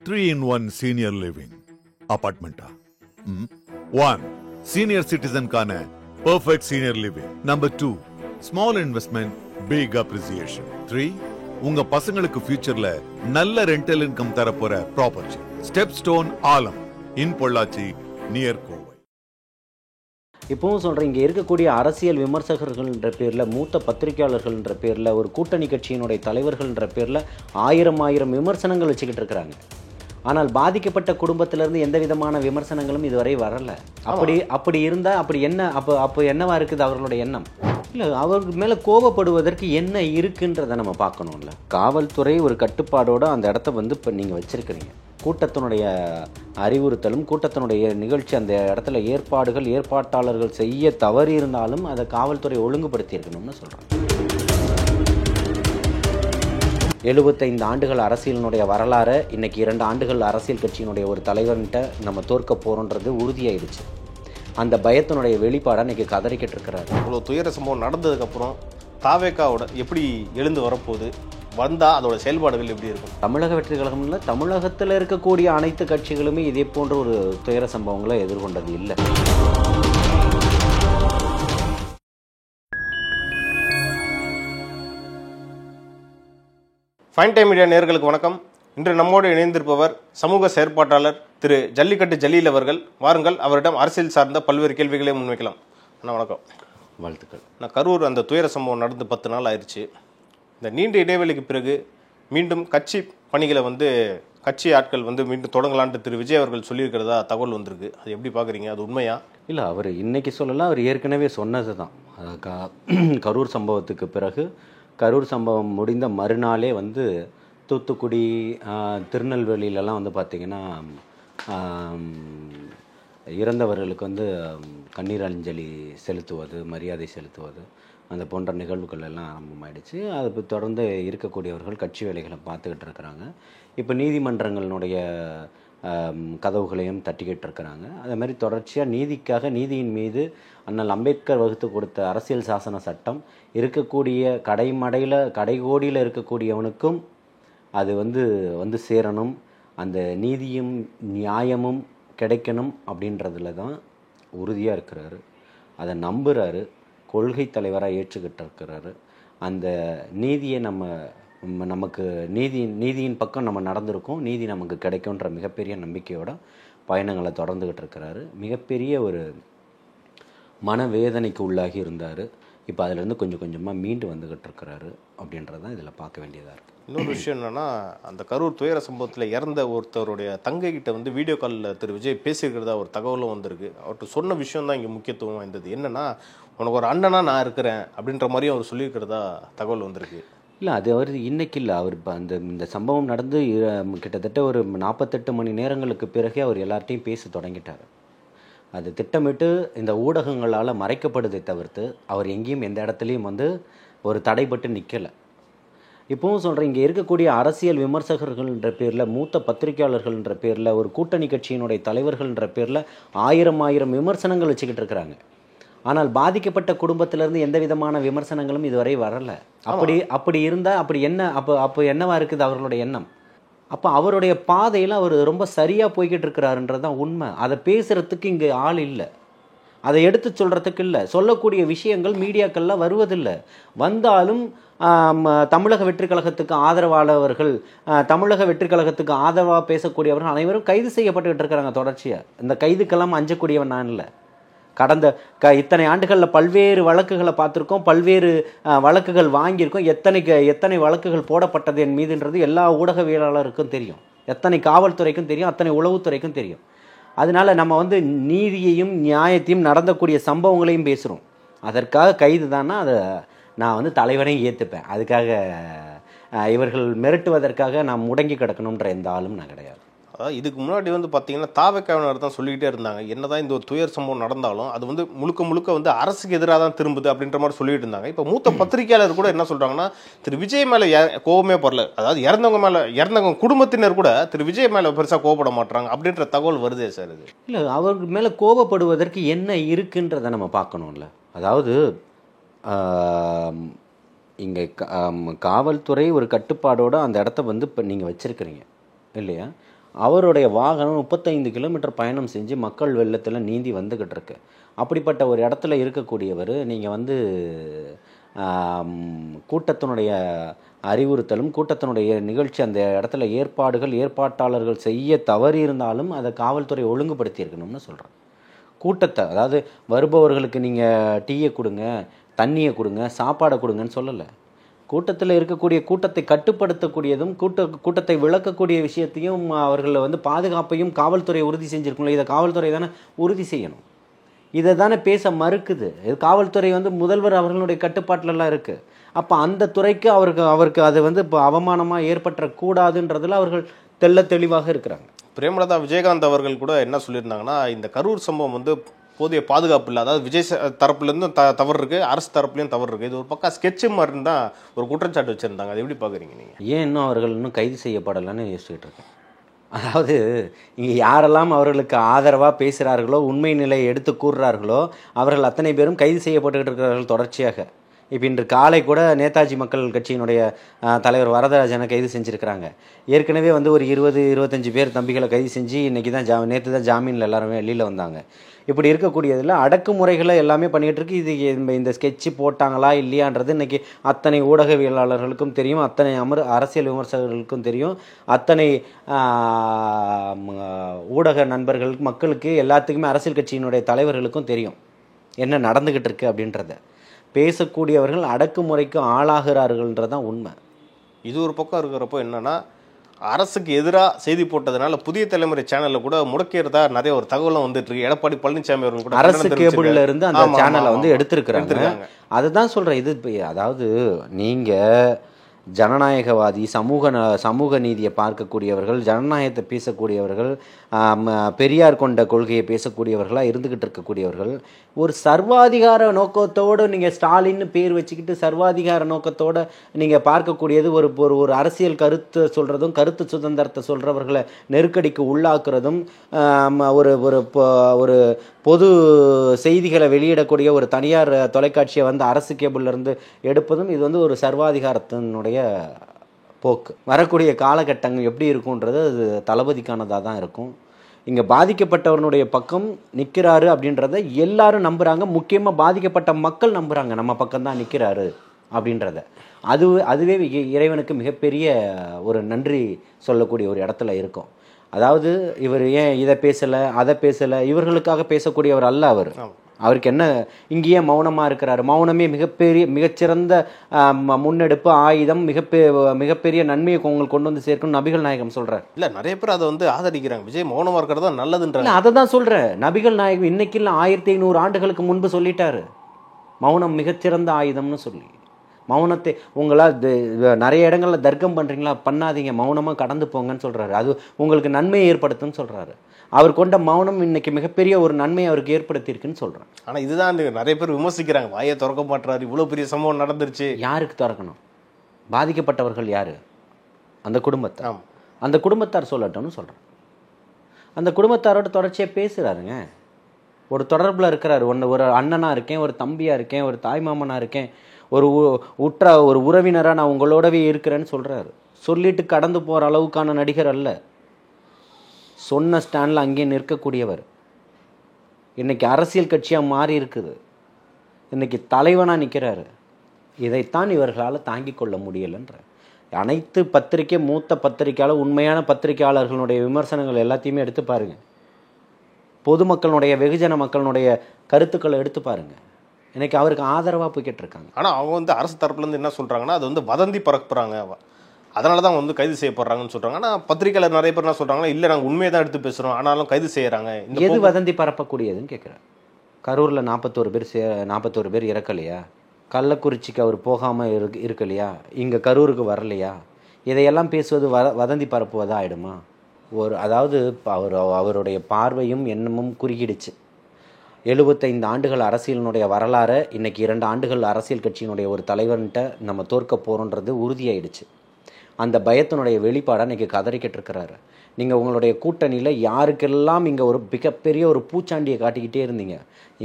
3-in-1 senior living apartment. 1. Senior citizen கான perfect senior living. Number 2. Small investment, big appreciation. 3. உங்க பசங்களுக்கு ஃபியூச்சர்ல நல்ல ரெண்டல் இன்கம் தரப்போற property. Step stone Aalam in Pollachi near Kovai. இப்பவும் சொல்கிறேன், இங்கே இருக்கக்கூடிய அரசியல் விமர்சகர்கள்ன்ற பேரில், மூத்த பத்திரிகையாளர்கள்ன்ற பேரில், ஒரு கூட்டணி கட்சியினுடைய தலைவர்கள்ன்ற பேரில் ஆயிரம் விமர்சனங்கள் வச்சுக்கிட்டு இருக்கிறாங்க. ஆனால் பாதிக்கப்பட்ட குடும்பத்திலேருந்து எந்த விதமான விமர்சனங்களும் இதுவரை வரலை. அப்படி இருந்தால் அப்படி என்ன அப்போ என்னவா இருக்குது அவர்களுடைய எண்ணம்? இல்லை, அவருக்கு மேலே கோபப்படுவதற்கு என்ன இருக்குன்றதை நம்ம பார்க்கணும்ல. காவல்துறை ஒரு கட்டுப்பாடோடு அந்த இடத்த இப்போ நீங்கள் வச்சுருக்கிறீங்க. கூட்டத்தினுடைய அறிவுறுத்தலும் கூட்டத்தினுடைய நிகழ்ச்சி அந்த இடத்துல ஏற்பாட்டாளர்கள் செய்ய தவறி இருந்தாலும் அதை காவல்துறை ஒழுங்குபடுத்தி இருக்கணும்னு சொல்கிறாங்க. 75 ஆண்டுகள் அரசியலினுடைய வரலாறு இன்னைக்கு 2 ஆண்டுகள் அரசியல் கட்சியினுடைய ஒரு தலைவர்கிட்ட நம்ம தோற்க போகிறோன்றது உறுதியாயிடுச்சு. அந்த பயத்தினுடைய வெளிப்பாடாக இன்றைக்கி கதறிக்கிட்டு இருக்கிறாரு. இவ்வளோ துயர சம்பவம் நடந்ததுக்கப்புறம் தாவேக்காவோட எப்படி எழுந்து வரப்போகுது, வந்தால் அதோட செயல்பாடுகள் எப்படி இருக்கும்? தமிழக வெற்றி கழகம்ல தமிழகத்தில் இருக்கக்கூடிய அனைத்து கட்சிகளுமே இதே போன்ற ஒரு துயர சம்பவங்களை எதிர்கொண்டது இல்லை. ஃபைன் டைம் மீடியா நேயர்களுக்கு வணக்கம். இன்று நம்மோடு இணைந்திருப்பவர் சமூக செயற்பாட்டாளர் திரு ஜல்லிக்கட்டு ஜலீல் அவர்கள். வாருங்கள், அவரிடம் அரசியல் சார்ந்த பல்வேறு கேள்விகளை முன்வைக்கலாம். அண்ணா வணக்கம். வாழ்த்துக்கள். நான் கரூர் அந்த துயர சம்பவம் நடந்து 10 நாள் ஆயிடுச்சு. இந்த நீண்ட இடைவெளிக்கு பிறகு மீண்டும் கட்சி பணிகளை கட்சி ஆட்கள் மீண்டும் தொடங்கலான்ட்டு திரு விஜய் அவர்கள் சொல்லியிருக்கிறதா தகவல் வந்திருக்கு. அது எப்படி பார்க்குறீங்க? அது உண்மையா? இல்லை, அவர் இன்னைக்கு சொல்லலாம், அவர் ஏற்கனவே சொன்னது தான். கரூர் சம்பவத்துக்கு பிறகு, கரூர் சம்பவம் முடிந்த மறுநாளே தூத்துக்குடி, திருநெல்வேலியிலலாம் பார்த்திங்கன்னா இறந்தவர்களுக்கு கண்ணீர் அஞ்சலி செலுத்துவது, மரியாதை செலுத்துவது, அந்த போன்ற நிகழ்வுகள் எல்லாம் ஆரம்பமாயிடுச்சு. அது தொடர்ந்து இருக்கக்கூடியவர்கள் கட்சி வேலைகளை பார்த்துக்கிட்டு இருக்கிறாங்க. இப்போ நீதிமன்றங்களினுடைய கதவுகளையும் தட்டிக்கிட்டு இருக்கிறாங்க. அதே மாதிரி தொடர்ச்சியாக நீதியின் மீது அண்ணல் அம்பேத்கர் வகுத்து கொடுத்த அரசியல் சாசன சட்டம் இருக்கக்கூடிய கடைகோடியில் இருக்கக்கூடியவனுக்கும் அது வந்து சேரணும், அந்த நீதியும் நியாயமும் கிடைக்கணும் அப்படின்றதுல தான் உறுதியாக இருக்கிறாரு. அதை நம்புகிறாரு, கொள்கை தலைவராக ஏற்றுக்கிட்டு இருக்கிறாரு. அந்த நீதியை நமக்கு நீதியின் பக்கம் நம்ம நடந்திருக்கோம், நீதி நமக்கு கிடைக்கும்ன்ற மிகப்பெரிய நம்பிக்கையோட பயணங்களை தொடர்ந்துக்கிட்டு இருக்கிறாரு. மிகப்பெரிய ஒரு மனவேதனைக்கு உள்ளாகி இருந்தார். இப்போ அதிலேருந்து கொஞ்சம் கொஞ்சமாக மீண்டு வந்துக்கிட்டு இருக்கிறாரு அப்படின்றது தான் இதில் பார்க்க வேண்டியதாக இருக்குது. இன்னொரு விஷயம் என்னென்னா, அந்த கரூர் துயர சம்பவத்தில் இறந்த ஒருத்தருடைய தங்கைகிட்ட வீடியோ காலில் திரு விஜய் பேசியிருக்கிறதா ஒரு தகவலும் வந்திருக்கு. அவர்கிட்ட சொன்ன விஷயம் தான் இங்கே முக்கியத்துவம் வாய்ந்தது. என்னென்னா, உனக்கு ஒரு அண்ணனா நான் இருக்கிறேன் அப்படின்ற மாதிரியும் அவர் சொல்லியிருக்கிறதா தகவல் வந்திருக்கு. இல்லை, அது அவர் இன்னைக்கு இல்லை, அவர் இப்போ இந்த சம்பவம் நடந்து கிட்டத்தட்ட ஒரு 48 மணி நேரங்களுக்கு பிறகே அவர் எல்லார்ட்டையும் பேச தொடங்கிட்டார். அது திட்டமிட்டு இந்த ஊடகங்களால் மறைக்கப்படுதை தவிர்த்து அவர் எங்கேயும் எந்த இடத்துலையும் ஒரு தடைப்பட்டு நிற்கலை. இப்போவும் சொல்கிறேன், இங்கே இருக்கக்கூடிய அரசியல் விமர்சகர்கள்ன்ற பேரில், மூத்த பத்திரிகையாளர்கள்ன்ற பேரில், ஒரு கூட்டணி கட்சியினுடைய தலைவர்கள்ன்ற பேரில் ஆயிரம் விமர்சனங்கள் வச்சுக்கிட்டு இருக்கிறாங்க. ஆனால் பாதிக்கப்பட்ட குடும்பத்திலேருந்து எந்த விதமான விமர்சனங்களும் இதுவரை வரலை. அப்படி இருந்தால் அப்போ என்னவா இருக்குது அவர்களுடைய எண்ணம்? அப்போ அவருடைய பாதையில் அவர் ரொம்ப சரியாக போய்கிட்டு இருக்கிறாருன்றது தான் உண்மை. அதை பேசுகிறதுக்கு இங்கே ஆள் இல்லை, அதை எடுத்து சொல்கிறதுக்கு இல்லை, சொல்லக்கூடிய விஷயங்கள் மீடியாக்கள்லாம் வருவதில்லை. வந்தாலும் தமிழக வெற்றி கழகத்துக்கு ஆதரவாளர்கள், தமிழக வெற்றி கழகத்துக்கு ஆதரவாக பேசக்கூடியவர்கள் அனைவரும் கைது செய்யப்பட்டுக்கிட்டு இருக்கிறாங்க தொடர்ச்சியாக. இந்த கைதுக்கெல்லாம் அஞ்சக்கூடியவன் நான் இல்லை. கடந்த இத்தனை ஆண்டுகளில் பல்வேறு வழக்குகளை பார்த்துருக்கோம், பல்வேறு வழக்குகள் வாங்கியிருக்கோம். எத்தனை வழக்குகள் போடப்பட்டது என் மீதுன்றது எல்லா ஊடகவியலாளருக்கும் தெரியும், எத்தனை காவல்துறைக்கும் தெரியும், அத்தனை உளவுத்துறைக்கும் தெரியும். அதனால நம்ம நீதியையும் நியாயத்தையும் நடந்தக்கூடிய சம்பவங்களையும் பேசுகிறோம். அதற்காக கைது தானா அதை நான் தலைவனையும் ஏற்றுப்பேன். அதுக்காக இவர்கள் மிரட்டுவதற்காக நான் முடங்கி கிடக்கணுன்ற எந்த ஆளும் நான் கிடையாது. அதாவது இதுக்கு முன்னாடி பார்த்தீங்கன்னா தாவேக்காவினர் தான் சொல்லிக்கிட்டே இருந்தாங்க, என்னதான் இந்த ஒரு துயர் சம்பவம் நடந்தாலும் அது முழுக்க அரசுக்கு எதிராக தான் திரும்புது அப்படின்ற மாதிரி சொல்லிட்டு இருந்தாங்க. இப்போ மூத்த பத்திரிகையாளர் கூட என்ன சொல்கிறாங்கன்னா, திரு விஜய் மேலே கோபமே படல, அதாவது இறந்தவங்க குடும்பத்தினர் கூட திரு விஜய் மேலே பெருசாக கோபப்பட மாட்டாங்க அப்படின்ற தகவல் வருதே சார். இது இல்லை, அவருக்கு மேலே கோபப்படுவதற்கு என்ன இருக்குன்றதை நம்ம பார்க்கணும்ல. அதாவது இங்கே காவல்துறை ஒரு கட்டுப்பாடோடு அந்த இடத்த இப்போ நீங்கள் வச்சுருக்கிறீங்க இல்லையா? அவருடைய வாகனம் 35 கிலோமீட்டர் பயணம் செஞ்சு மக்கள் வெள்ளத்தில் நீந்தி வந்துக்கிட்டு இருக்கு. அப்படிப்பட்ட ஒரு இடத்துல இருக்கக்கூடியவர் நீங்கள் வந்து கூட்டத்தினுடைய அறிவுறுத்தலும் கூட்டத்தினுடைய நிகழ்ச்சி அந்த இடத்துல ஏற்பாட்டாளர்கள் செய்ய தவறி இருந்தாலும் அதை காவல்துறை ஒழுங்குபடுத்தி இருக்கணும்னு சொல்கிறேன். கூட்டத்தை, அதாவது வருபவர்களுக்கு நீங்கள் டீயை கொடுங்க, தண்ணியை கொடுங்க, சாப்பாடை கொடுங்கன்னு சொல்லலை. கூட்டத்தில் இருக்கக்கூடிய கூட்டத்தை கட்டுப்படுத்தக்கூடியதும் கூட்டத்தை விளக்கக்கூடிய விஷயத்தையும் அவர்களை வந்து பாதுகாப்பையும் காவல்துறை உறுதி செஞ்சுருக்கணும். இதை காவல்துறை தானே உறுதி செய்யணும். இதை தானே பேச மறுக்குது. இது காவல்துறை வந்து முதல்வர் அவர்களுடைய கட்டுப்பாட்டிலலாம் இருக்குது. அப்போ அந்த துறைக்கு அவருக்கு அது வந்து இப்போ அவமானமாக ஏற்பட்டக்கூடாதுன்றதில் அவர்கள் தெளிவாக இருக்கிறாங்க. பிரேமலதா விஜயகாந்த் அவர்கள் கூட என்ன சொல்லியிருந்தாங்கன்னா, இந்த கரூர் சம்பவம் வந்து போதிய பாதுகாப்பு இல்லை, அதாவது விஜய் தரப்புலேருந்தும் தவறு இருக்குது, அரசு தரப்புலையும் தவறு இருக்குது, இது ஒரு பக்கம் ஸ்கெட்சு மாதிரி தான் ஒரு குற்றச்சாட்டு வச்சுருந்தாங்க. அதை எப்படி பார்க்குறீங்க நீங்கள்? ஏன் இன்னும் அவர்கள் இன்னும் கைது செய்யப்படலைன்னு யோசிச்சுட்டு இருக்கேன். அதாவது இங்கே யாரெல்லாம் அவர்களுக்கு ஆதரவாக பேசுகிறார்களோ, உண்மை நிலையை எடுத்து கூறுறார்களோ, அவர்கள் அத்தனை பேரும் கைது செய்யப்பட்டுக்கிட்டு இருக்கிறார்கள் தொடர்ச்சியாக. இப்போ இன்று காலை கூட நேதாஜி மக்கள் கட்சியினுடைய தலைவர் வரதராஜனை கைது செஞ்சுருக்கிறாங்க. ஏற்கனவே வந்து ஒரு 20-25 பேர் தம்பிகளை கைது செஞ்சு இன்றைக்கி தான் நேற்று தான் ஜாமீனில் எல்லாருமே வெளியில் வந்தாங்க. இப்படி இருக்கக்கூடியதில் அடக்குமுறைகளை எல்லாமே பண்ணிகிட்டு இருக்கு. இது இந்த ஸ்கெட்சு போட்டாங்களா இல்லையான்றது இன்றைக்கி அத்தனை ஊடகவியலாளர்களுக்கும் தெரியும், அத்தனை அரசியல் விமர்சகர்களுக்கும் தெரியும், அத்தனை ஊடக நண்பர்களுக்கு, மக்களுக்கு, எல்லாத்துக்குமே அரசியல் கட்சியினுடைய தலைவர்களுக்கும் தெரியும் என்ன நடந்துக்கிட்டு இருக்கு அப்படின்றத. பேசக்கூடியவர்கள் அடக்குமுறைக்கு ஆளாகிறார்கள்ன்றதான் உண்மை. இது ஒரு பக்கம் இருக்கிறப்போ என்னன்னா, அரசுக்கு எதிராக செய்தி போட்டதுனால புதிய தலைமுறை சேனல்ல கூட முடக்கிறதா நிறைய ஒரு தகவலும் வந்துட்டு இருக்கு. எடப்பாடி பழனிசாமி அவர்கள் கூட அரசு கேபிள்ல இருந்து அந்த சேனலை வந்து எடுத்திருக்கிறாங்க. அதுதான் சொல்றேன். இது அதாவது நீங்க ஜனநாயகவாதி, சமூக நீதியை பார்க்கக்கூடியவர்கள், ஜனநாயகத்தை பேசக்கூடியவர்கள், பெரியார் கொண்ட கொள்கையை பேசக்கூடியவர்களாக இருந்துக்கிட்டு இருக்கக்கூடியவர்கள், ஒரு சர்வாதிகார நோக்கத்தோடு நீங்கள் ஸ்டாலின்னு பேர் வச்சுக்கிட்டு சர்வாதிகார நோக்கத்தோடு நீங்கள் பார்க்கக்கூடியது ஒரு அரசியல் கருத்தை சொல்கிறதும், கருத்து சுதந்திரத்தை சொல்கிறவர்களை நெருக்கடிக்கு உள்ளாக்குறதும், ஒரு பொது செய்திகளை வெளியிடக்கூடிய ஒரு தனியார் தொலைக்காட்சியை வந்து அரசு கேபிள்லேருந்து எடுப்பதும், இது வந்து ஒரு சர்வாதிகாரத்தினுடைய போக்கு. வரக்கூடிய காலகட்டங்கள் எப்படி இருக்குன்றது அது தளபதிக்கானதாக தான் இருக்கும். இங்கே பாதிக்கப்பட்டவனுடைய பக்கம் நிற்கிறாரு அப்படின்றத எல்லாரும் நம்புகிறாங்க. முக்கியமாக பாதிக்கப்பட்ட மக்கள் நம்புகிறாங்க, நம்ம பக்கம்தான் நிற்கிறாரு அப்படின்றத. அதுவே இறைவனுக்கு மிகப்பெரிய ஒரு நன்றி சொல்லக்கூடிய ஒரு இடத்துல இருக்கும். அதாவது இவர் ஏன் இதை பேசலை, அதை பேசலை, இவர்களுக்காக பேசக்கூடியவர் அல்ல அவர். அவருக்கு என்ன, இங்கேயே மௌனமாக இருக்கிறாரு. மௌனமே மிகச்சிறந்த முன்னெடுப்பு, ஆயுதம், மிகப்பெரிய நன்மையை உங்களுக்கு கொண்டு வந்து சேர்க்கணும் நபிகள் நாயகம் சொல்கிறார். இல்லை, நிறைய பேர் அதை வந்து ஆதரிக்கிறாங்க. விஜய் மௌனமாக இருக்கிறது தான் நல்லதுன்றாங்க. அதை தான் சொல்கிறேன். நபிகள் நாயகம் இன்னைக்கு இல்லை, 1500 ஆண்டுகளுக்கு முன்பு சொல்லிட்டாரு மௌனம் மிகச்சிறந்த ஆயுதம்னு சொல்லி. மௌனத்தை உங்களால் நிறைய இடங்களில் தர்க்கம் பண்ணுறீங்களா, பண்ணாதீங்க, மௌனமாக கடந்து போங்கன்னு சொல்கிறாரு. அது உங்களுக்கு நன்மையை ஏற்படுத்துன்னு சொல்கிறாரு. அவர் கொண்ட மௌனம் இன்னைக்கு மிகப்பெரிய ஒரு நன்மையை அவருக்கு ஏற்படுத்தியிருக்குன்னு சொல்கிறேன். ஆனால் இதுதான் நிறைய பேர் விமர்சிக்கிறாங்க. வாயை திறக்க மாட்டாரு, இவ்வளோ பெரிய சம்பவம் நடந்துருச்சு. யாருக்கு திறக்கணும்? பாதிக்கப்பட்டவர்கள் யார்? அந்த குடும்பத்தார். அந்த குடும்பத்தார் சொல்லட்டும்னு சொல்கிறேன். அந்த குடும்பத்தாரோட தொடர்ச்சியாக பேசுகிறாருங்க. ஒரு தொடர்பில் இருக்கிறாரு. ஒரு அண்ணனாக இருக்கேன், ஒரு தம்பியாக இருக்கேன், ஒரு தாய்மாமனாக இருக்கேன், ஒரு உறவினராக நான் உங்களோடவே இருக்கிறேன்னு சொல்கிறாரு. சொல்லிட்டு கடந்து போகிற அளவுக்கான நடிகர் அல்ல. சொன்ன ஸ்டாண்டில் அங்கேயே நிற்கக்கூடியவர். இன்றைக்கி அரசியல் கட்சியாக மாறி இருக்குது. இன்றைக்கி தலைவனாக நிற்கிறாரு. இதைத்தான் இவர்களால் தாங்கிக் கொள்ள முடியலைன்ற அனைத்து மூத்த பத்திரிக்கையாளர், உண்மையான பத்திரிகையாளர்களுடைய விமர்சனங்கள் எல்லாத்தையுமே எடுத்து பாருங்கள். பொதுமக்களுடைய, வெகுஜன மக்களுடைய கருத்துக்களை எடுத்து பாருங்கள். இன்னைக்கு அவருக்கு ஆதரவாக போய்கிட்டு இருக்காங்க. ஆனால் அவங்க வந்து அரசு தரப்புலேருந்து என்ன சொல்கிறாங்கன்னா, அது வந்து வதந்தி பரப்புறாங்க, அதனால தான் வந்து கைது செய்யப்படுறாங்கன்னு சொல்கிறாங்க. ஆனால் பத்திரிகையாளர் நிறைய பேர் என்ன சொல்கிறாங்கன்னா, இல்லை நாங்கள் உண்மையை தான் எடுத்து பேசுகிறோம், ஆனாலும் கைது செய்கிறாங்க. எது வதந்தி பரப்பக்கூடியதுன்னு கேட்குறேன். கரூரில் 41 பேர் இறக்கலையா? கள்ளக்குறிச்சிக்கு அவர் போகாமல் இருக்கலையா? இங்கே கரூருக்கு வரலையா? இதையெல்லாம் பேசுவது வதந்தி பரப்புவதா ஆகிடுமா? அதாவது அவருடைய பார்வையும் எண்ணமும் குறுகிடுச்சு. 75 ஆண்டுகள் அரசியலினுடைய வரலாறை இன்றைக்கி 2 ஆண்டுகள் அரசியல் கட்சியினுடைய ஒரு தலைவன்கிட்ட நம்ம தோற்க போகிறோன்றது உறுதியாயிடுச்சு. அந்த பயத்தினுடைய வெளிப்பாடாக இன்றைக்கி கதறிக்கிட்டு இருக்கிறாரு. நீங்கள் உங்களுடைய கூட்டணியில் யாருக்கெல்லாம் இங்கே ஒரு மிகப்பெரிய ஒரு பூச்சாண்டியை காட்டிக்கிட்டே இருந்தீங்க.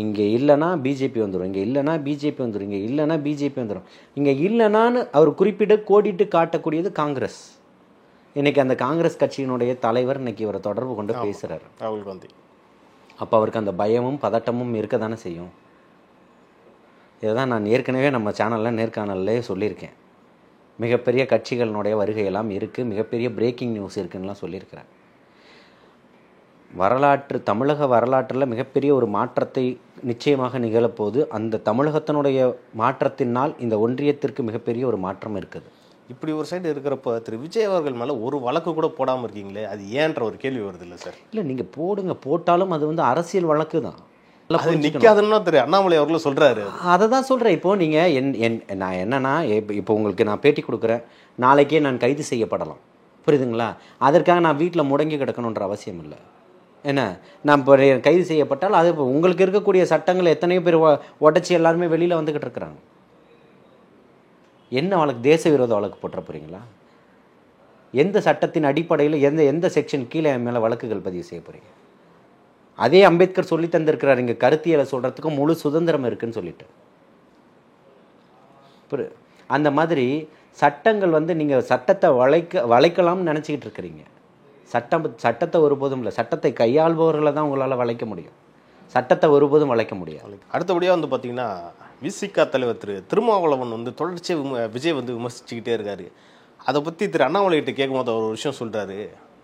இங்கே இல்லைனா பிஜேபி வந்துடும், இங்கே இல்லைனா பிஜேபி வந்துடும், இங்கே இல்லைனா பிஜேபி வந்துடும், இங்கே இல்லைனான்னு அவர் கோடிட்டு காட்டக்கூடியது காங்கிரஸ். இன்றைக்கி அந்த காங்கிரஸ் கட்சியினுடைய தலைவர் இன்னைக்கு இவரை தொடர்பு கொண்டு பேசுகிறாரு ராகுல் காந்தி. அப்போ அவருக்கு அந்த பயமும் பதட்டமும் இருக்க தானே செய்யும். இதை தான் நான் ஏற்கனவே நம்ம சேனலில் நேர்காணல்லே சொல்லியிருக்கேன். மிகப்பெரிய கட்சிகளினுடைய வருகையெல்லாம் இருக்குது, மிகப்பெரிய பிரேக்கிங் நியூஸ் இருக்குன்னுலாம் சொல்லியிருக்கிறேன். தமிழக வரலாற்றில் மிகப்பெரிய ஒரு மாற்றத்தை நிச்சயமாக நிகழப்போகுது. அந்த தமிழகத்தினுடைய மாற்றத்தினால் இந்த ஒன்றியத்திற்கு மிகப்பெரிய ஒரு மாற்றம் இருக்குது. இப்படி ஒரு சைடு இருக்கிறப்ப திரு விஜய் அவர்கள் மேலே ஒரு வழக்கு கூட போடாமல் இருக்கீங்களே, அது ஏன்ற ஒரு கேள்வி வருது இல்லை சார்? இல்லை, நீங்கள் போடுங்க, போட்டாலும் அது வந்து அரசியல் வழக்கு தான். அது நிற்காதுன்னா திரு அண்ணாமலை அவர்களும் சொல்கிறாரு. அதை தான் சொல்கிறேன். இப்போது நீங்கள் நான் என்னன்னா, இப்போ உங்களுக்கு நான் பேட்டி கொடுக்குறேன், நாளைக்கே நான் கைது செய்யப்படலாம், புரியுதுங்களா? அதற்காக நான் வீட்டில் முடங்கி கிடக்கணுன்ற அவசியம் இல்லை. என்ன, நான் இப்போ கைது செய்யப்பட்டால் அது இப்போ உங்களுக்கு இருக்கக்கூடிய சட்டங்கள் எத்தனையோ பேர் உடச்சி எல்லாருமே வெளியில் வந்துக்கிட்டு இருக்கிறாங்க. என்ன வழக்கு? தேச விரோத வழக்கு போட்டுற போகிறீங்களா? எந்த சட்டத்தின் அடிப்படையில் எந்த செக்ஷன் கீழே என் மேலே வழக்குகள் பதிவு செய்ய போகிறீங்க? அதே அம்பேத்கர் சொல்லி தந்திருக்கிறார், இங்கே கருத்தியலை சொல்கிறதுக்கு முழு சுதந்திரம் இருக்குன்னு சொல்லிட்டு. அந்த மாதிரி சட்டங்கள் வந்து நீங்கள் சட்டத்தை வளைக்கலாம்னு நினச்சிக்கிட்டு இருக்கிறீங்க. சட்டத்தை ஒருபோதும் இல்லை, சட்டத்தை கையாள்பவர்களை தான் உங்களால் வளைக்க முடியும், சட்டத்தை ஒருபோதும் வளைக்க முடியாது. அடுத்தபடியாக வந்து பார்த்தீங்கன்னா விசிக தலைவர் திரு திருமாவளவன் வந்து தொடர்ச்சியாக விஜய் வந்து விமர்சிச்சுக்கிட்டே இருக்காரு. அதை பற்றி திரு அண்ணாமலைகிட்ட கேட்கும்போது அவர் ஒரு விஷயம் சொல்கிறாரு,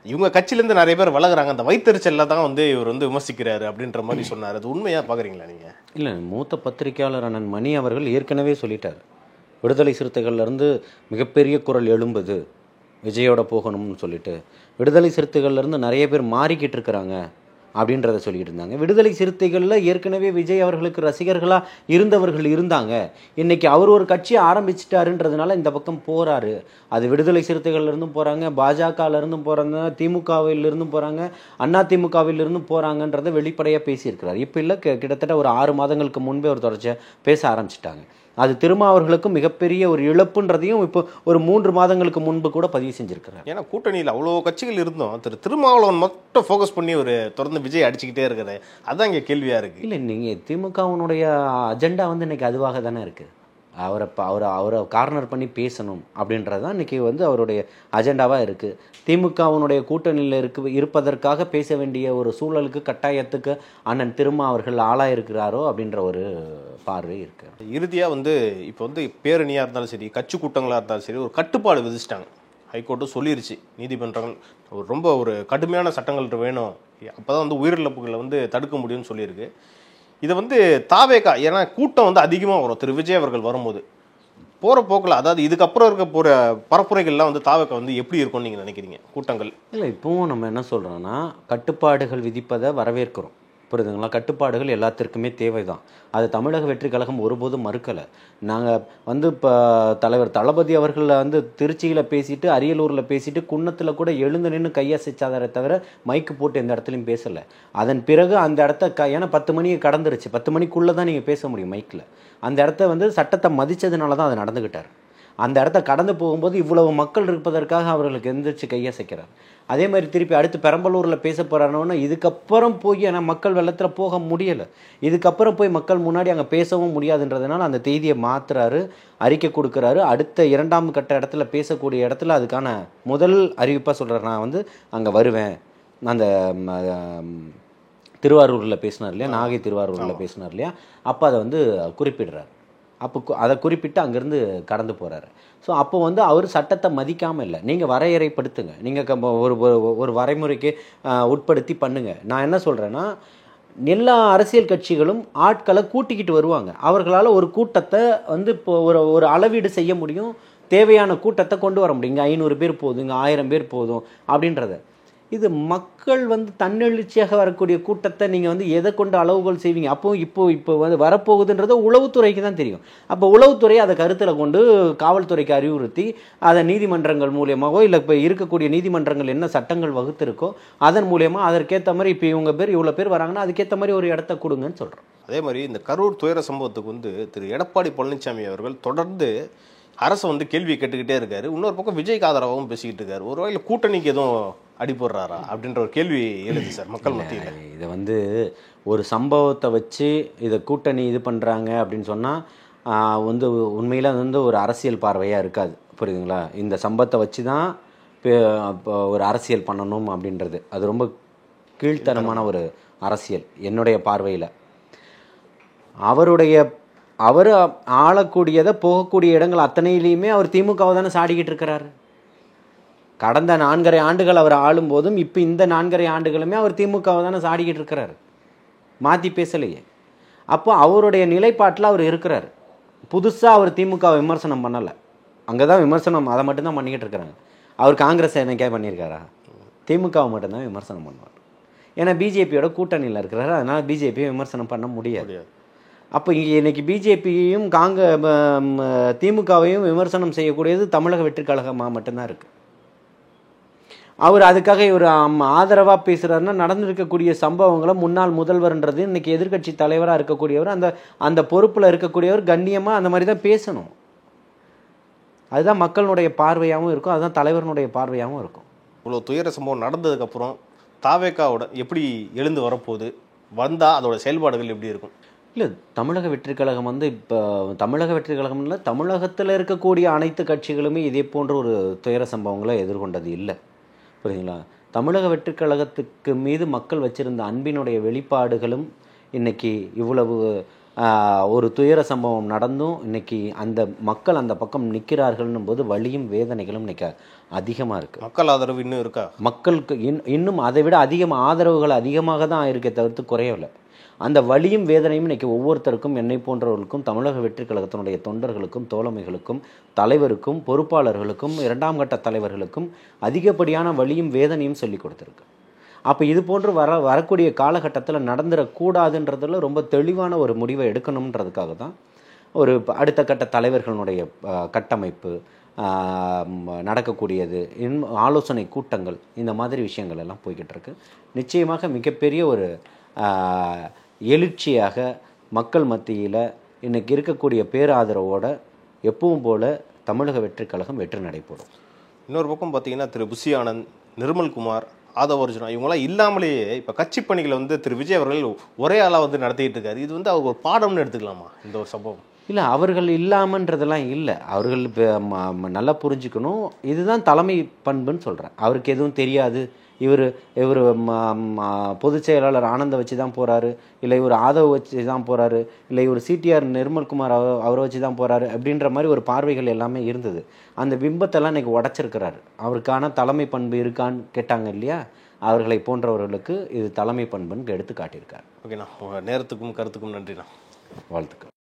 இவங்க கட்சியிலேருந்து நிறைய பேர் விலகுறாங்க, அந்த வைத்தறிச்சலில் தான் வந்து இவர் வந்து விமர்சிக்கிறாரு அப்படின்ற மாதிரி சொன்னார். அது உண்மையாக பார்க்குறீங்களா நீங்கள்? இல்லை, மூத்த பத்திரிகையாளர் அண்ணன் மணி அவர்கள் ஏற்கனவே சொல்லிட்டார், விடுதலை சிறுத்தைகள்லேருந்து மிகப்பெரிய குரல் எழும்புது விஜயோட போகணும்னு சொல்லிட்டு. விடுதலை சிறுத்தைகள்லேருந்து நிறைய பேர் மாறிக்கிட்டு இருக்கிறாங்க அப்படின்றத சொல்லிக்கிட்டு இருந்தாங்க. விடுதலை சிறுத்தைகளில் ஏற்கனவே விஜய் அவர்களுக்கு ரசிகர்களாக இருந்தவர்கள் இருந்தாங்க. இன்றைக்கி அவர் ஒரு கட்சியை ஆரம்பிச்சிட்டாருன்றதுனால இந்த பக்கம் போகிறாரு. அது விடுதலை சிறுத்தைகள்லேருந்தும் போகிறாங்க, பாஜகவிலேருந்தும் போகிறாங்க, திமுகவிலிருந்தும் போகிறாங்க, அதிமுகவிலிருந்தும் போகிறாங்கன்றதை வெளிப்படையாக பேசியிருக்கிறார். இப்போ இல்லை, கிட்டத்தட்ட ஒரு 6 மாதங்களுக்கு முன்பே ஒரு தொடர்ச்சியாக பேச ஆரம்பிச்சிட்டாங்க. அது திருமாவர்களுக்கும் மிகப்பெரிய ஒரு இழப்புன்றதையும் இப்போ ஒரு 3 மாதங்களுக்கு முன்பு கூட பதிவு செஞ்சிருக்கிறார். ஏன்னா கூட்டணியில் அவ்வளோ கட்சிகள் இருந்தோம், திருமாவளவன் மட்டும் ஃபோக்கஸ் பண்ணி ஒரு தொடர்ந்து விஜய் அடிச்சுக்கிட்டே இருக்கிறது, அதுதான் இங்கே கேள்வியாக இருக்குது. இல்லை, நீங்கள் திமுகவினுடைய அஜெண்டா வந்து இன்றைக்கி அதுவாக தானே இருக்குது. அவரை கார்னர் பண்ணி பேசணும் அப்படின்றது தான் இன்றைக்கி வந்து அவருடைய அஜெண்டாவாக இருக்குது. திமுகவினுடைய கூட்டணியில் இருப்பதற்காக பேச வேண்டிய ஒரு சூழலுக்கு, கட்டாயத்துக்கு அண்ணன் திருமா அவர்கள் ஆளாயிருக்கிறாரோ அப்படின்ற ஒரு பார்வை இருக்குது. இறுதியாக வந்து இப்போ வந்து பேரணியாக இருந்தாலும் சரி, கட்சி கூட்டங்களாக இருந்தாலும் சரி, ஒரு கட்டுப்பாடு விதிச்சிட்டாங்க. ஹைகோர்ட்டும் சொல்லிருச்சு, நீதிமன்றங்கள் ரொம்ப ஒரு கடுமையான சட்டங்கள் வேணும், அப்போ தான் வந்து உயிரிழப்புகளை வந்து தடுக்க முடியும்னு சொல்லியிருக்கு. இதை வந்து தாவேகா, ஏன்னா கூட்டம் வந்து அதிகமாக வரும் திரு விஜய் அவர்கள் வரும்போது, போகிற போக்கில், அதாவது இதுக்கப்புறம் இருக்க போகிற பரப்புரைகள்லாம் வந்து தாவேகா வந்து எப்படி இருக்கும்னு நீங்கள் நினைக்கிறீங்க கூட்டங்கள்? இல்லை, இப்போவும் நம்ம என்ன சொல்கிறோன்னா, கட்டுப்பாடுகள் விதிப்பதை வரவேற்கிறோம், புரியுதுங்களா? கட்டுப்பாடுகள் எல்லாத்திற்குமே தேவை தான். அது தமிழக வெற்றி கழகம் ஒருபோதும் மறுக்கலை. நாங்கள் வந்து இப்போ தலைவர் தளபதி அவர்களை வந்து திருச்சியில் பேசிட்டு, அரியலூரில் பேசிட்டு, குன்னத்தில் கூட எழுந்து நின்று கையசைச்சாதரை தவிர மைக்கு போட்டு எந்த இடத்துலையும் பேசலை. அதன் பிறகு அந்த இடத்த ஏன்னா 10 மணியை கடந்துருச்சு, 10 மணிக்குள்ளே தான் நீங்கள் பேச முடியும் மைக்கில். அந்த இடத்த வந்து சட்டத்தை மதித்ததுனால தான் அது நடந்துக்கிட்டார். அந்த இடத்த கடந்து போகும்போது இவ்வளவு மக்கள் இருப்பதற்காக அவர்களுக்கு எந்திரிச்சு கையசைக்கிறார். அதே மாதிரி திருப்பி அடுத்து பெரம்பலூரில் பேச போகிறானோன்னா, இதுக்கப்புறம் போய் ஏன்னா மக்கள் வெள்ளத்தில் போக முடியலை, இதுக்கப்புறம் போய் மக்கள் முன்னாடி அங்கே பேசவும் முடியாதுன்றதுனால அந்த செய்தியை மாற்றுறாரு, அறிக்கை கொடுக்குறாரு. அடுத்த 2ஆம் கட்ட இடத்துல பேசக்கூடிய இடத்துல அதுக்கான முதல் அறிவிப்பாக சொல்கிறார், நான் வந்து அங்கே வருவேன். அந்த திருவாரூரில் பேசினார் இல்லையா, நாகை திருவாரூரில் பேசினார் இல்லையா, அப்போ அதை வந்து குறிப்பிடுறார். அப்போ அதை குறிப்பிட்டு அங்கேருந்து கடந்து போகிறாரு. ஸோ அப்போ வந்து அவர் சட்டத்தை மதிக்காமல் இல்லை, நீங்கள் வரையறைப்படுத்துங்க, நீங்கள் ஒரு வரைமுறைக்கு உட்படுத்தி பண்ணுங்கள். நான் என்ன சொல்கிறேன்னா, எல்லா அரசியல் கட்சிகளும் ஆட்களை கூட்டிக்கிட்டு வருவாங்க. அவர்களால் ஒரு கூட்டத்தை வந்து இப்போ ஒரு அளவீடு செய்ய முடியும், தேவையான கூட்டத்தை கொண்டு வர முடியும். இங்கே 500 பேர் போதும், இங்கே 1000 பேர் போதும் அப்படின்றத. இது மக்கள் வந்து தன்னெழுச்சியாக வரக்கூடிய கூட்டத்தை நீங்கள் வந்து எதை கொண்டு அளவுகோல் செய்வீங்க? இப்போ வந்து வரப்போகுதுன்றது உளவுத்துறைக்கு தான் தெரியும். அப்போ உளவுத்துறை அதை கருத்தில் கொண்டு காவல்துறைக்கு அறிவுறுத்தி அதை நீதிமன்றங்கள் மூலியமாகவோ, இல்லை இப்போ இருக்கக்கூடிய நீதிமன்றங்கள் என்ன சட்டங்கள் வகுத்திருக்கோ அதன் மூலியமாக அதற்கேற்ற மாதிரி இப்போ இவ்வளோ பேர் வராங்கன்னா அதுக்கேற்ற மாதிரி ஒரு இடத்த கொடுங்கன்னு சொல்கிறோம். அதே மாதிரி இந்த கரூர் துயர சம்பவத்துக்கு வந்து திரு எடப்பாடி பழனிசாமி அவர்கள் தொடர்ந்து அரசை வந்து கேள்வி கேட்டுக்கிட்டே இருக்காரு. இன்னொரு பக்கம் விஜய்க்கு ஆதரவாகவும் பேசிக்கிட்டு இருக்காரு. ஒரு வகையில் கூட்டணிக்கு எதுவும் அடிபடுறாரா அப்படின்ற ஒரு கேள்வி எழுது சார் மக்கள் மத்தியில். இதை வந்து ஒரு சம்பவத்தை வச்சு இதை கூட்டணி இது பண்ணுறாங்க அப்படின்னு சொன்னால் வந்து உண்மையில் வந்து ஒரு அரசியல் பார்வையாக இருக்காது, புரியுதுங்களா? இந்த சம்பவத்தை வச்சு தான் ஒரு அரசியல் பண்ணணும் அப்படின்றது. அது ரொம்ப கீழ்த்தரமான ஒரு அரசியல் என்னுடைய பார்வையில். அவர் ஆளக்கூடியதை போகக்கூடிய இடங்கள் அத்தனையிலையுமே அவர் திமுகவை தானே சாடிக்கிட்டு இருக்கிறாரு. கடந்த 4.5 ஆண்டுகள் அவர் ஆளும்போதும் இப்போ இந்த 4.5 ஆண்டுகளுமே அவர் திமுகவை தானே சாடிக்கிட்டு இருக்கிறாரு, மாற்றி பேசலையே. அப்போ அவருடைய நிலைப்பாட்டில் அவர் இருக்கிறார். புதுசாக அவர் திமுக விமர்சனம் பண்ணலை, அங்கே தான் விமர்சனம் அதை மட்டும்தான் பண்ணிக்கிட்டு இருக்கிறாங்க. அவர் காங்கிரஸ் என்னைக்கே பண்ணியிருக்காரா? திமுகவை மட்டும்தான் விமர்சனம் பண்ணுவார். ஏன்னா பிஜேபியோட கூட்டணியில் இருக்கிறாரு, அதனால் பிஜேபியை விமர்சனம் பண்ண முடியாது. அப்போ இங்கே இன்னைக்கு பிஜேபியையும் திமுகவையும் விமர்சனம் செய்யக்கூடியது தமிழக வெற்றி கழகமாக மட்டும்தான் இருக்குது. அவர் அதுக்காக இவர் ஆதரவாக பேசுகிறாருன்னா நடந்திருக்கக்கூடிய சம்பவங்களை முன்னாள் முதல்வர்ன்றது இன்னைக்கு எதிர்க்கட்சி தலைவராக இருக்கக்கூடியவர், அந்த பொறுப்பில் இருக்கக்கூடியவர் கண்ணியமாக அந்த மாதிரி தான் பேசணும். அதுதான் மக்களுடைய பார்வையாகவும் இருக்கும், அதுதான் தலைவர்களுடைய பார்வையாகவும் இருக்கும். இவ்வளோ துயர சம்பவம் நடந்ததுக்கப்புறம் தாவேக்காவோட எப்படி எழுந்து வரப்போகுது, வந்தால் அதோட செயல்பாடுகள் எப்படி இருக்கும்? இல்லை, தமிழக வெற்றி கழகம் இப்போ தமிழக வெற்றி கழகம் இல்லை, தமிழகத்தில் இருக்கக்கூடிய அனைத்து கட்சிகளுமே இதே போன்ற ஒரு துயர சம்பவங்களை எதிர்கொண்டது இல்லை. புரியுதுங்களா? தமிழக வெற்றி கழகத்துக்கு மீது மக்கள் வச்சிருந்த அன்பினுடைய வெளிப்பாடுகளும் இன்னைக்கு இவ்வளவு ஒரு துயர சம்பவம் நடந்தும் இன்னைக்கு அந்த மக்கள் அந்த பக்கம் நிற்கிறார்கள்னும் போது வலியும் வேதனைகளும் இன்னைக்கு அதிகமாக இருக்குது. மக்கள் ஆதரவு இன்னும் இருக்கா? மக்களுக்கு இன்னும் அதை விட ஆதரவுகள் அதிகமாக தான் ஆயிருக்கே தவிர்த்து குறையவில்லை. அந்த வலியும் வேதனையும் இன்னைக்கு ஒவ்வொருத்தருக்கும், என்னை போன்றவர்களுக்கும், தமிழக வெற்றி கழகத்தினுடைய தொண்டர்களுக்கும், தோழமைகளுக்கும், தலைவருக்கும், பொறுப்பாளர்களுக்கும், 2ஆம் கட்ட தலைவர்களுக்கும் அதிகப்படியான வலியும் வேதனையும் சொல்லி கொடுத்துருக்கு. அப்போ இது போன்று வரக்கூடிய காலகட்டத்தில் நடந்துடக்கூடாதுன்றதில் ரொம்ப தெளிவான ஒரு முடிவை எடுக்கணுன்றதுக்காக தான் ஒரு அடுத்த கட்ட தலைவர்களுடைய கட்டமைப்பு நடக்கக்கூடியது, ஆலோசனை கூட்டங்கள், இந்த மாதிரி விஷயங்கள் எல்லாம் போய்கிட்டு இருக்கு. நிச்சயமாக மிகப்பெரிய ஒரு எழுச்சியாக மக்கள் மத்தியில் இன்னைக்கு இருக்கக்கூடிய பேராதரவோட எப்பவும் போல தமிழக வெற்றி கழகம் வெற்றி நடைபெறும். இன்னொரு பக்கம் பார்த்தீங்கன்னா திரு புஷி ஆனந்த், நிர்மல்குமார், ஆதவ அர்ஜுனா இவங்களாம் இல்லாமலேயே இப்போ கட்சி பணிகளை திரு விஜய் அவர்கள் ஒரே ஆளாக நடத்திட்டு இருக்காரு. இது அவர் ஒரு பாடம்னு எடுத்துக்கலாமா இந்த ஒரு சம்பவம்? இல்லை, அவர்கள் இல்லாமன்றதெல்லாம் இல்லை. அவர்கள் நல்லா புரிஞ்சுக்கணும், இதுதான் தலைமை பண்புன்னு சொல்கிறேன். அவருக்கு எதுவும் தெரியாது, இவர் பொதுச் செயலாளர் ஆனந்தை வச்சு தான் போகிறாரு, இல்லை இவர் ஆதவ் வச்சு தான் போகிறாரு, இல்லை இவர் சிடிஆர் நிர்மல்குமார் அவரை வச்சு தான் போகிறாரு அப்படின்ற மாதிரி ஒரு பார்வைகள் எல்லாமே இருந்தது. அந்த பிம்பத்தெல்லாம் இன்றைக்கி உடச்சிருக்கிறாரு. அவருக்கான தலைமை பண்பு இருக்கான்னு கேட்டாங்க இல்லையா, அவர்களை போன்றவர்களுக்கு இது தலைமை பண்புன்னு எடுத்து காட்டியிருக்காரு. ஓகேண்ணா, உங்கள் நேரத்துக்கும் கருத்துக்கும் நன்றிண்ணா. வாழ்த்துக்கள்.